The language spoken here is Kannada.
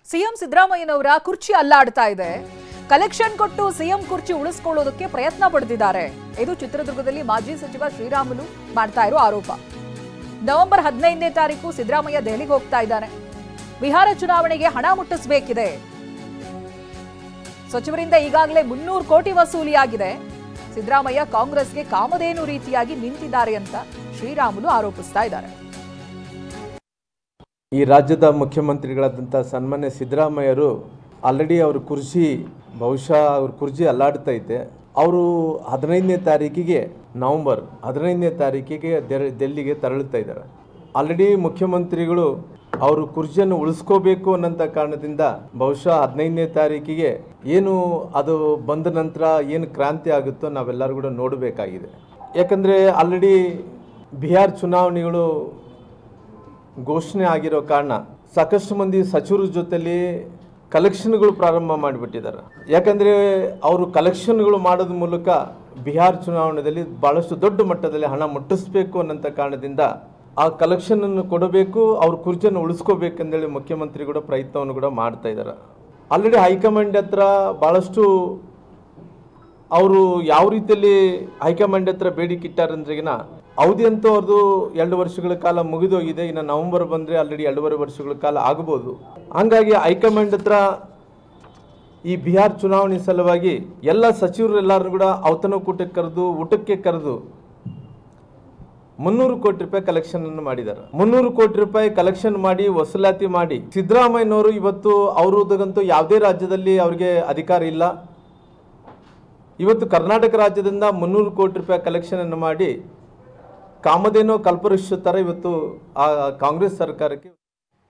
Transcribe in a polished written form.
ಸಿಎಂ ಸಿದ್ದರಾಮಯ್ಯನವರ ಕುರ್ಚಿ ಅಲ್ಲಾಡ್ತಾ ಇದೆ. ಕಲೆಕ್ಷನ್ ಕೊಟ್ಟು ಸಿಎಂ ಕುರ್ಚಿ ಉಳಿಸಿಕೊಳ್ಳೋದಕ್ಕೆ ಪ್ರಯತ್ನ ಪಡುತ್ತಿದ್ದಾರೆ. ಇದು ಚಿತ್ರದುರ್ಗದಲ್ಲಿ ಮಾಜಿ ಸಚಿವ ಶ್ರೀರಾಮುಲು ಮಾಡ್ತಾ ಇರೋ ಆರೋಪ. ನವೆಂಬರ್ 15ನೇ ತಾರೀಕು ಸಿದ್ದರಾಮಯ್ಯ ದೆಹಲಿಗೆ ಹೋಗ್ತಾ ಇದ್ದಾರೆ. ಬಿಹಾರ ಚುನಾವಣೆಗೆ ಹಣ ಮುಟ್ಟಿಸಬೇಕಿದೆ. ಸಚಿವರಿಂದ ಈಗಾಗಲೇ 300 ಕೋಟಿ ವಸೂಲಿಯಾಗಿದೆ. ಸಿದ್ದರಾಮಯ್ಯ ಕಾಂಗ್ರೆಸ್ಗೆ ಕಾಮಧೇನು ರೀತಿಯಾಗಿ ನಿಂತಿದ್ದಾರೆ ಅಂತ ಶ್ರೀರಾಮುಲು ಆರೋಪಿಸ್ತಾ ಇದ್ದಾರೆ. ಈ ರಾಜ್ಯದ ಮುಖ್ಯಮಂತ್ರಿಗಳಾದಂಥ ಸನ್ಮಾನ್ಯ ಸಿದ್ದರಾಮಯ್ಯರು ಆಲ್ರೆಡಿ ಅವ್ರ ಕುರ್ಚಿ ಬಹುಶಃ ಅವ್ರ ಕುರ್ಚಿ ಅಲ್ಲಾಡ್ತಾ ಇದೆ. ಅವರು 15ನೇ ತಾರೀಕಿಗೆ ನವೆಂಬರ್ 15ನೇ ತಾರೀಕಿಗೆ ದೆಹಲಿಗೆ ತೆರಳುತ್ತಾ ಇದ್ದಾರೆ. ಆಲ್ರೆಡಿ ಮುಖ್ಯಮಂತ್ರಿಗಳು ಅವರು ಕುರ್ಚಿಯನ್ನು ಉಳಿಸ್ಕೋಬೇಕು ಅನ್ನೋಂಥ ಕಾರಣದಿಂದ ಬಹುಶಃ 15ನೇ ತಾರೀಕಿಗೆ ಏನು ಅದು ಬಂದ ನಂತರ ಏನು ಕ್ರಾಂತಿ ಆಗುತ್ತೋ ನಾವೆಲ್ಲರೂ ಕೂಡ ನೋಡಬೇಕಾಗಿದೆ. ಯಾಕಂದರೆ ಆಲ್ರೆಡಿ ಬಿಹಾರ್ ಚುನಾವಣೆಗಳು ಘೋಷಣೆ ಆಗಿರೋ ಕಾರಣ ಸಾಕಷ್ಟು ಮಂದಿ ಸಚಿವರ ಜೊತೆಲಿ ಕಲೆಕ್ಷನ್ಗಳು ಪ್ರಾರಂಭ ಮಾಡಿಬಿಟ್ಟಿದ್ದಾರೆ. ಯಾಕಂದರೆ ಅವರು ಕಲೆಕ್ಷನ್ಗಳು ಮಾಡೋದ್ರ ಮೂಲಕ ಬಿಹಾರ್ ಚುನಾವಣೆಯಲ್ಲಿ ಭಾಳಷ್ಟು ದೊಡ್ಡ ಮಟ್ಟದಲ್ಲಿ ಹಣ ಮುಟ್ಟಿಸ್ಬೇಕು ಅನ್ನೋಂಥ ಕಾರಣದಿಂದ ಆ ಕಲೆಕ್ಷನನ್ನು ಕೊಡಬೇಕು, ಅವ್ರ ಕುರ್ಚಿಯನ್ನು ಉಳಿಸ್ಕೋಬೇಕಂದೇಳಿ ಮುಖ್ಯಮಂತ್ರಿ ಕೂಡ ಪ್ರಯತ್ನವನ್ನು ಕೂಡ ಮಾಡ್ತಾ ಇದ್ದಾರೆ. ಆಲ್ರೆಡಿ ಹೈಕಮಾಂಡ್ ಹತ್ರ ಭಾಳಷ್ಟು ಅವರು ಯಾವ ರೀತಿಯಲ್ಲಿ ಹೈಕಮಾಂಡ್ ಹತ್ರ ಬೇಡಿಕೆ ಇಟ್ಟಾರಂದ್ರೆಗಿನ ಅವಧಿ ಅಂತೂ ಅವ್ರದ್ದು 2 ವರ್ಷಗಳ ಕಾಲ ಮುಗಿದೋಗಿದೆ. ಇನ್ನು ನವೆಂಬರ್ ಬಂದರೆ ಆಲ್ರೆಡಿ 2.5 ವರ್ಷಗಳ ಕಾಲ ಆಗ್ಬೋದು. ಹಂಗಾಗಿ ಹೈಕಮಾಂಡ್ ಹತ್ರ ಈ ಬಿಹಾರ್ ಚುನಾವಣೆ ಸಲುವಾಗಿ ಎಲ್ಲ ಸಚಿವರೆಲ್ಲರೂ ಕೂಡ ಔತಣಕೂಟಕ್ಕೆ ಕರೆದು ಊಟಕ್ಕೆ ಕರೆದು 300 ಕೋಟಿ ರೂಪಾಯಿ ಕಲೆಕ್ಷನ್ ಅನ್ನು ಮಾಡಿದ್ದಾರೆ. 300 ಕೋಟಿ ರೂಪಾಯಿ ಕಲೆಕ್ಷನ್ ಮಾಡಿ ವಸೂಲಾತಿ ಮಾಡಿ ಸಿದ್ದರಾಮಯ್ಯನವರು ಇವತ್ತು ಅವರದಂತೂ ಯಾವುದೇ ರಾಜ್ಯದಲ್ಲಿ ಅವರಿಗೆ ಅಧಿಕಾರ ಇಲ್ಲ. ಇವತ್ತು ಕರ್ನಾಟಕ ರಾಜ್ಯದಿಂದ 300 ಕೋಟಿ ರೂಪಾಯಿ ಕಲೆಕ್ಷನ್ ಅನ್ನು ಮಾಡಿ ಕಾಮಧೇನು ಕಲ್ಪವೃಕ್ಷ ಥರ ಇವತ್ತು ಆ ಕಾಂಗ್ರೆಸ್ ಸರ್ಕಾರಕ್ಕೆ